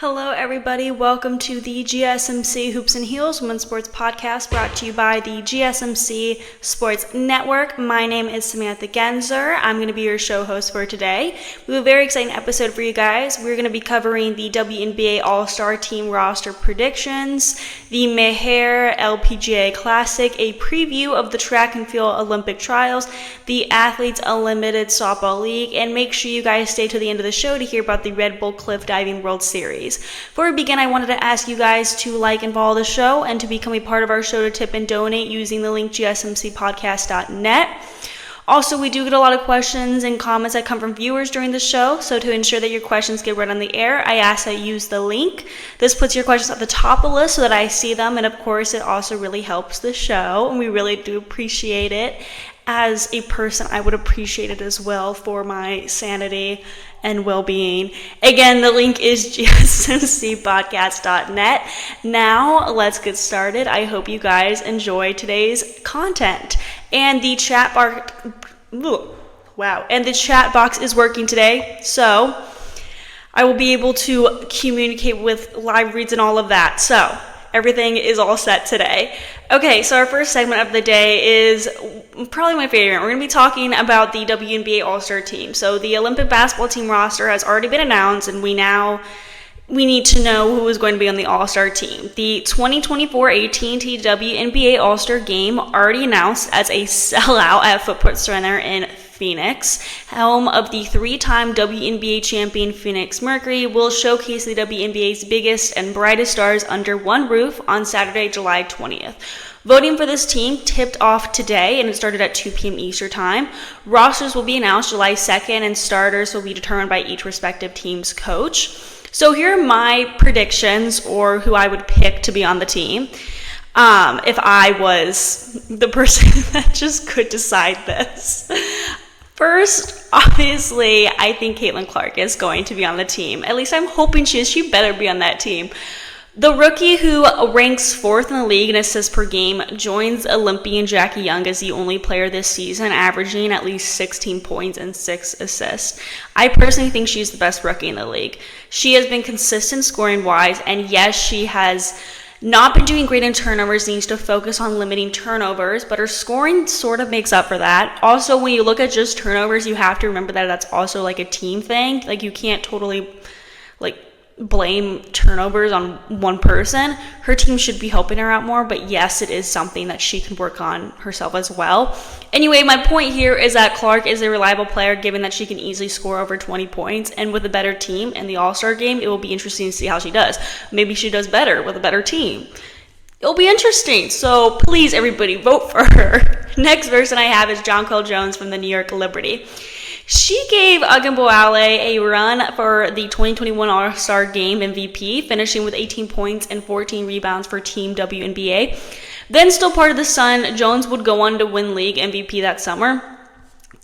Hello, everybody. Welcome to the GSMC Hoops and Heels Women's Sports Podcast brought to you by the GSMC Sports Network. My name is Samantha Genzer. I'm going to be your show host for today. We have a very exciting episode for you guys. We're going to be covering the WNBA All-Star team roster predictions, the Meher LPGA Classic, a preview of the track and field Olympic trials, the Athletes Unlimited Softball League, and make sure you guys stay to the end of the show to hear about the Red Bull Cliff Diving World Series. Before we begin, I wanted to ask you guys to like and follow the show and to become a part of our show to tip and donate using the link GSMCPodcast.net. Also, we do get a lot of questions and comments that come from viewers during the show, so to ensure that your questions get read on the air, I ask that you use the link. This puts your questions at the top of the list so that I see them, and of course, it also really helps the show, and we really do appreciate it. As a person, I would appreciate it as well for my sanity and well-being. Again, the link is GSMCPodcast.net. Now, let's get started. I hope you guys enjoy today's content. And the chat box is working today, so I will be able to communicate with live reads and all of that. So everything is all set today. Okay, so our first segment of the day is probably my favorite. We're going to be talking about the WNBA All-Star team. So the Olympic basketball team roster has already been announced, and we need to know who is going to be on the All-Star team. The 2024 AT&T WNBA All-Star game already announced as a sellout at Footprint Center in Phoenix. Home of the three-time WNBA champion Phoenix Mercury will showcase the WNBA's biggest and brightest stars under one roof on Saturday, July 20th. Voting for this team tipped off today, and it started at 2 p.m. Eastern Time. Rosters will be announced July 2nd, and starters will be determined by each respective team's coach. So here are my predictions, or who I would pick to be on the team. If I was the person that just could decide this. First, obviously, I think Caitlin Clark is going to be on the team. At least I'm hoping she is. She better be on that team. The rookie who ranks 4th in the league in assists per game joins Olympian Jackie Young as the only player this season, averaging at least 16 points and 6 assists. I personally think she's the best rookie in the league. She has been consistent scoring-wise, and yes, she has not been doing great in turnovers, needs to focus on limiting turnovers, but her scoring sort of makes up for that. Also, when you look at just turnovers, you have to remember that that's also like a team thing. Like, you can't totally blame turnovers on one person. Her team should be helping her out more, but yes, it is something that she can work on herself as well. Anyway, my point here is that Clark is a reliable player, given that she can easily score over 20 points, and with a better team in the All-Star game, it will be interesting to see how she does. Maybe she does better with a better team. It'll be interesting, so please, everybody, vote for her. Next person I have is Jonquel Jones from the New York Liberty. She gave Ogunbowale a run for the 2021 All-Star Game MVP, finishing with 18 points and 14 rebounds for Team WNBA. Then, still part of the Sun, Jones would go on to win league MVP that summer.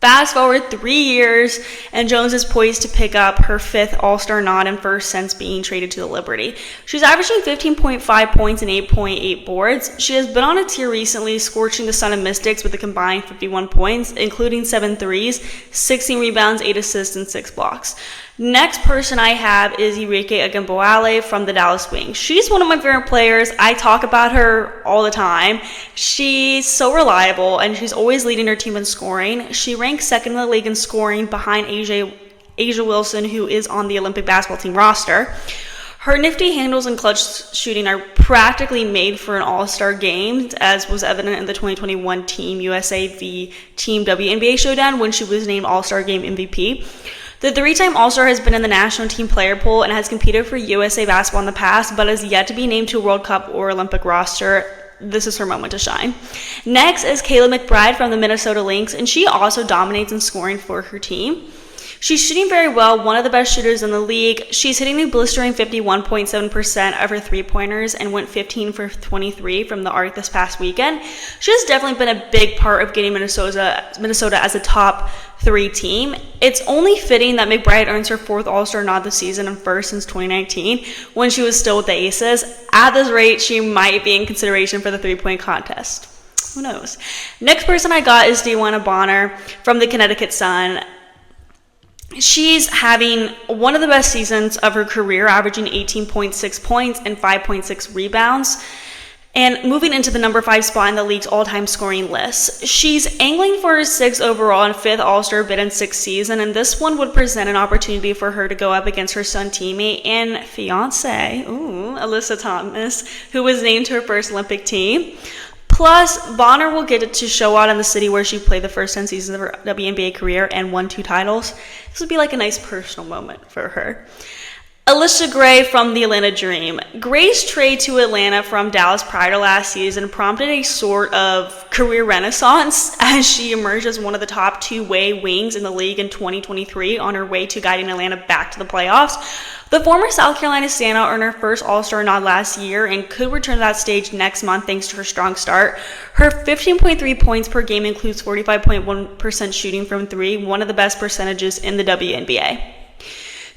Fast forward 3 years, and Jones is poised to pick up her 5th All-Star nod and first since being traded to the Liberty. She's averaging 15.5 points and 8.8 boards. She has been on a tear recently, scorching the Sun and Mystics with a combined 51 points, including 7 threes, 16 rebounds, 8 assists, and 6 blocks. Next person I have is Arike Ogunbowale from the Dallas Wings. She's one of my favorite players. I talk about her all the time. She's so reliable, and she's always leading her team in scoring. She ranks 2nd in the league in scoring behind Asia Wilson, who is on the Olympic basketball team roster. Her nifty handles and clutch shooting are practically made for an All-Star game, as was evident in the 2021 Team USA v Team WNBA showdown when she was named All-Star Game MVP. The 3-time All-Star has been in the national team player pool and has competed for USA basketball in the past, but has yet to be named to a World Cup or Olympic roster. This is her moment to shine. Next is Kayla McBride from the Minnesota Lynx, and she also dominates in scoring for her team. She's shooting very well, one of the best shooters in the league. She's hitting a blistering 51.7% of her three-pointers and went 15 for 23 from the arc this past weekend. She has definitely been a big part of getting Minnesota as a top 3 team. It's only fitting that McBride earns her 4th All-Star nod this season and first since 2019 when she was still with the Aces. At this rate, she might be in consideration for the three-point contest. Who knows? Next person I got is Dewana Bonner from the Connecticut Sun. She's having one of the best seasons of her career, averaging 18.6 points and 5.6 rebounds, and moving into the number 5 spot in the league's all-time scoring list. She's angling for her 6th overall and 5th All-Star bid in 6th season, and this one would present an opportunity for her to go up against her son teammate and fiance, Alyssa Thomas, who was named to her first Olympic team. Plus, Bonner will get to show out in the city where she played the first 10 seasons of her WNBA career and won 2 titles. This would be like a nice personal moment for her. Alicia Gray from the Atlanta Dream. Gray's trade to Atlanta from Dallas prior to last season prompted a sort of career renaissance as she emerged as one of the top 2-way wings in the league in 2023 on her way to guiding Atlanta back to the playoffs. The former South Carolina standout earned her first All-Star nod last year and could return to that stage next month thanks to her strong start. Her 15.3 points per game includes 45.1% shooting from 3, one of the best percentages in the WNBA.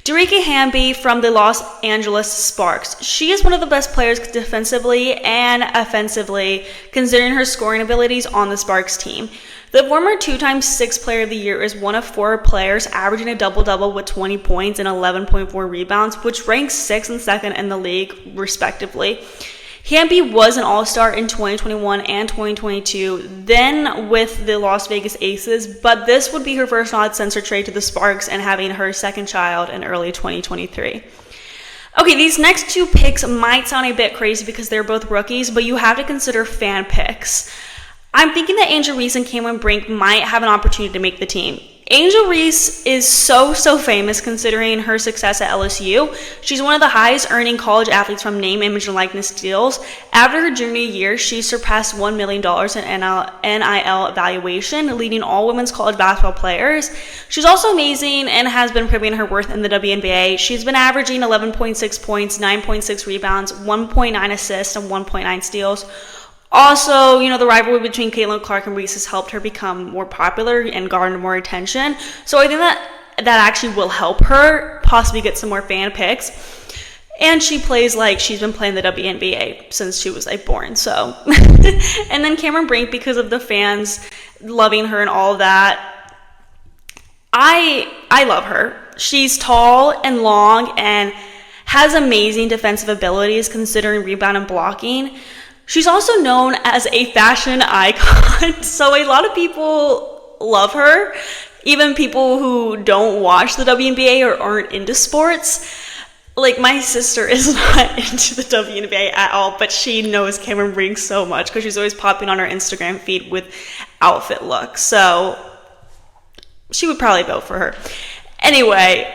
Arike Ogunbowale from the Los Angeles Sparks. She is one of the best players defensively and offensively, considering her scoring abilities on the Sparks team. The former 2-time 6th Player of the Year is one of 4 players averaging a double-double with 20 points and 11.4 rebounds, which ranks 6th and 2nd in the league, respectively. Ogunbowale was an All-Star in 2021 and 2022, then with the Las Vegas Aces, but this would be her first nod since her trade to the Sparks and having her second child in early 2023. Okay, these next 2 picks might sound a bit crazy because they're both rookies, but you have to consider fan picks. I'm thinking that Angel Reese and Cameron Brink might have an opportunity to make the team. Angel Reese is so famous considering her success at LSU. She's one of the highest earning college athletes from name, image, and likeness deals. After her junior year, she surpassed $1 million in NIL evaluation, leading all women's college basketball players. She's also amazing and has been proving her worth in the WNBA. She's been averaging 11.6 points, 9.6 rebounds, 1.9 assists, and 1.9 steals. Also, the rivalry between Caitlin Clark and Reese has helped her become more popular and garner more attention. So I think that actually will help her possibly get some more fan picks. And she plays like she's been playing the WNBA since she was born. So, and then Cameron Brink, because of the fans loving her and all of that, I love her. She's tall and long and has amazing defensive abilities considering rebound and blocking. She's also known as a fashion icon, so a lot of people love her, even people who don't watch the WNBA or aren't into sports. My sister is not into the WNBA at all, but she knows Cameron Brink so much because she's always popping on her Instagram feed with outfit looks, so she would probably vote for her. Anyway,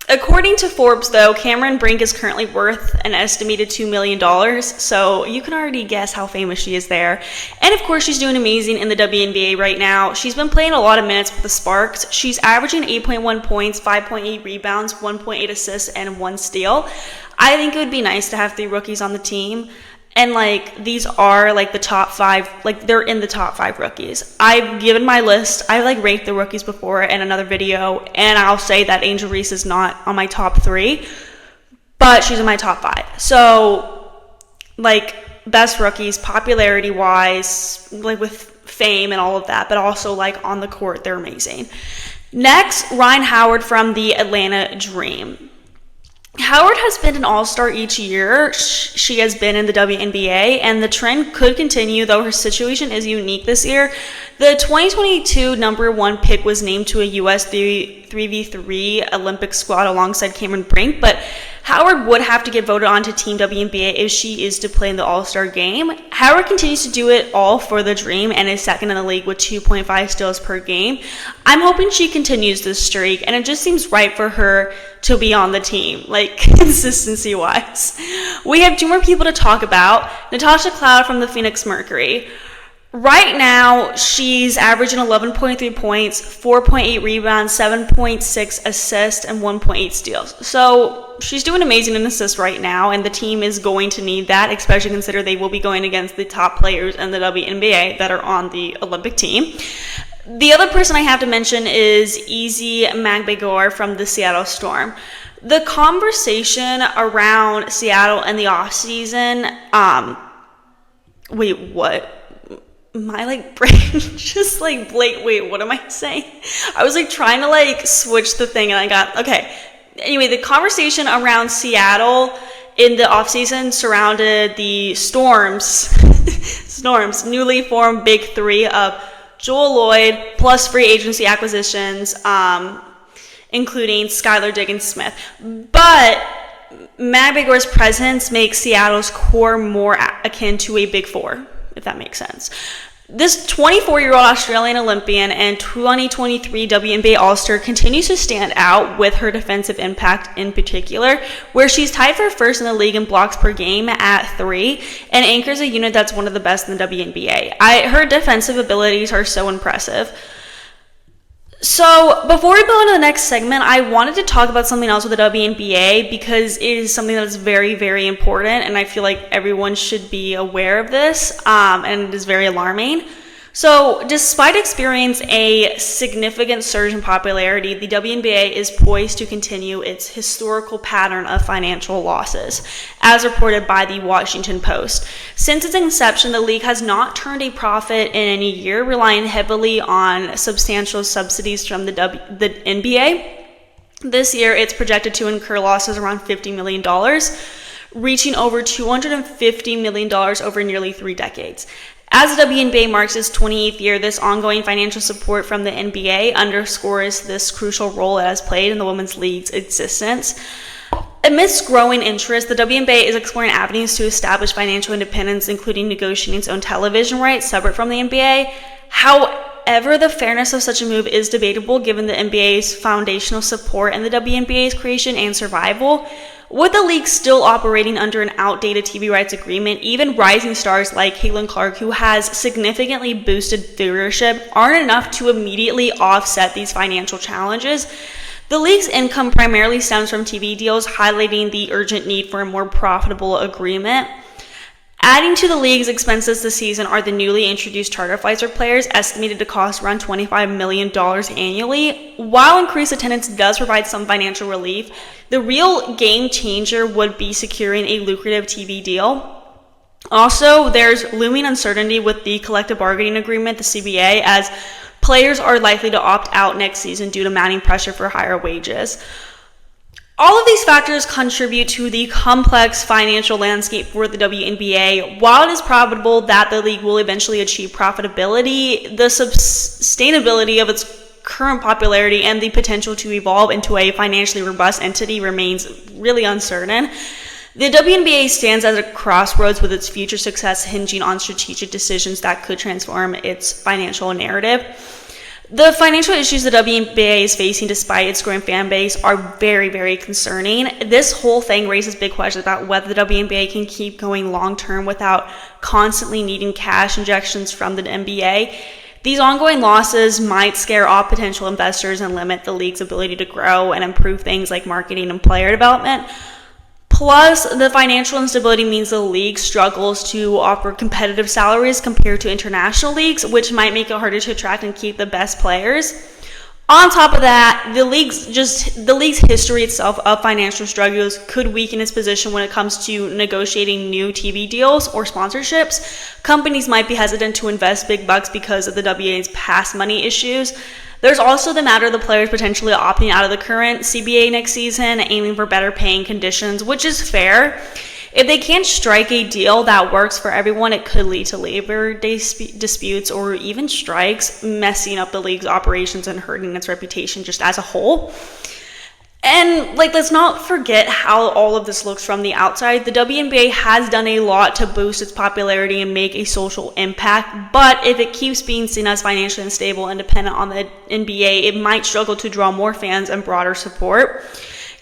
according to Forbes, though, Cameron Brink is currently worth an estimated $2 million, so you can already guess how famous she is there. And of course, she's doing amazing in the WNBA right now. She's been playing a lot of minutes with the Sparks. She's averaging 8.1 points, 5.8 rebounds, 1.8 assists, and 1 steal. I think it would be nice to have 3 rookies on the team. And these are the top 5, they're in the top 5 rookies. I've given my list. I ranked the rookies before in another video, and I'll say that Angel Reese is not on my top 3, but she's in my top 5. So best rookies, popularity wise, with fame and all of that, but also on the court, they're amazing. Next, Rhyne Howard from the Atlanta Dream. Howard has been an All-Star each year she has been in the WNBA, and the trend could continue, though her situation is unique this year. The 2022 number 1 pick was named to a U.S. 3v3 Olympic squad alongside Cameron Brink, but Howard would have to get voted on to Team WNBA if she is to play in the All-Star game. Howard continues to do it all for the Dream and is second in the league with 2.5 steals per game. I'm hoping she continues this streak, and it just seems right for her to be on the team, consistency-wise. We have 2 more people to talk about. Natasha Cloud from the Phoenix Mercury. Right now, she's averaging 11.3 points, 4.8 rebounds, 7.6 assists, and 1.8 steals. So she's doing amazing in assists right now, and the team is going to need that, especially consider they will be going against the top players in the WNBA that are on the Olympic team. The other person I have to mention is Ezi Magbegor from the Seattle Storm. The conversation around Seattle in the offseason, my like brain just like wait, what am I saying? I was like trying to like switch the thing and I got, okay. Anyway, the conversation around Seattle in the offseason surrounded the Storm's newly formed big three of Joel Lloyd plus free agency acquisitions, including Skylar Diggins-Smith. But Matt Bigor's presence makes Seattle's core more akin to a big four, if that makes sense. This 24-year-old Australian Olympian and 2023 WNBA All-Star continues to stand out with her defensive impact in particular, where she's tied for first in the league in blocks per game at 3 and anchors a unit that's one of the best in the WNBA. Her defensive abilities are so impressive. So before we go on to the next segment, I wanted to talk about something else with the WNBA because it is something that is very, very important, and I feel like everyone should be aware of this, and it is very alarming. So despite experiencing a significant surge in popularity, the WNBA is poised to continue its historical pattern of financial losses, as reported by the Washington Post. Since its inception, the league has not turned a profit in any year, relying heavily on substantial subsidies from the NBA. This year, it's projected to incur losses around $50 million, reaching over $250 million over nearly 3 decades. As the WNBA marks its 28th year, this ongoing financial support from the NBA underscores this crucial role it has played in the women's league's existence. Amidst growing interest, the WNBA is exploring avenues to establish financial independence, including negotiating its own television rights separate from the NBA. However, the fairness of such a move is debatable given the NBA's foundational support in the WNBA's creation and survival. With the league still operating under an outdated TV rights agreement, even rising stars like Caitlin Clark, who has significantly boosted viewership, aren't enough to immediately offset these financial challenges. The league's income primarily stems from TV deals, highlighting the urgent need for a more profitable agreement. Adding to the league's expenses this season are the newly introduced charter flights for players, estimated to cost around $25 million annually. While increased attendance does provide some financial relief, the real game changer would be securing a lucrative TV deal. Also, there's looming uncertainty with the collective bargaining agreement, the CBA, as players are likely to opt out next season due to mounting pressure for higher wages. All of these factors contribute to the complex financial landscape for the WNBA. While it is probable that the league will eventually achieve profitability, the sustainability of its current popularity and the potential to evolve into a financially robust entity remains really uncertain. The WNBA stands at a crossroads with its future success hinging on strategic decisions that could transform its financial narrative. The financial issues the WNBA is facing despite its growing fan base are very, very concerning. This whole thing raises big questions about whether the WNBA can keep going long-term without constantly needing cash injections from the NBA. These ongoing losses might scare off potential investors and limit the league's ability to grow and improve things like marketing and player development. Plus, the financial instability means the league struggles to offer competitive salaries compared to international leagues, which might make it harder to attract and keep the best players. On top of that, the league's history itself of financial struggles could weaken its position when it comes to negotiating new TV deals or sponsorships. Companies might be hesitant to invest big bucks because of the WNBA's past money issues. There's also the matter of the players potentially opting out of the current CBA next season, aiming for better paying conditions, which is fair. If they can't strike a deal that works for everyone, it could lead to labor disputes or even strikes, messing up the league's operations and hurting its reputation just as a whole. And let's not forget how all of this looks from the outside. The WNBA has done a lot to boost its popularity and make a social impact, but if it keeps being seen as financially unstable and dependent on the NBA, it might struggle to draw more fans and broader support.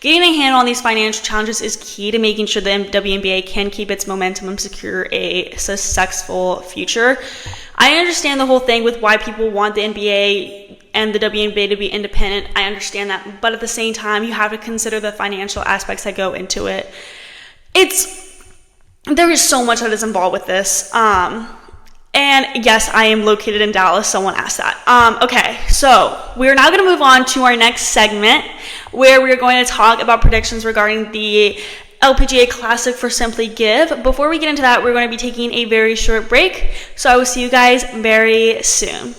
Getting a handle on these financial challenges is key to making sure the WNBA can keep its momentum and secure a successful future. I understand the whole thing with why people want the NBA and the WNBA to be independent. I understand that, but at the same time, you have to consider the financial aspects that go into it. There is so much that is involved with this. And yes, I am located in Dallas. Someone asked that. Okay, so we're now going to move on to our next segment where we're going to talk about predictions regarding the LPGA Classic for Simply Give. Before we get into that, we're going to be taking a very short break, so I will see you guys very soon.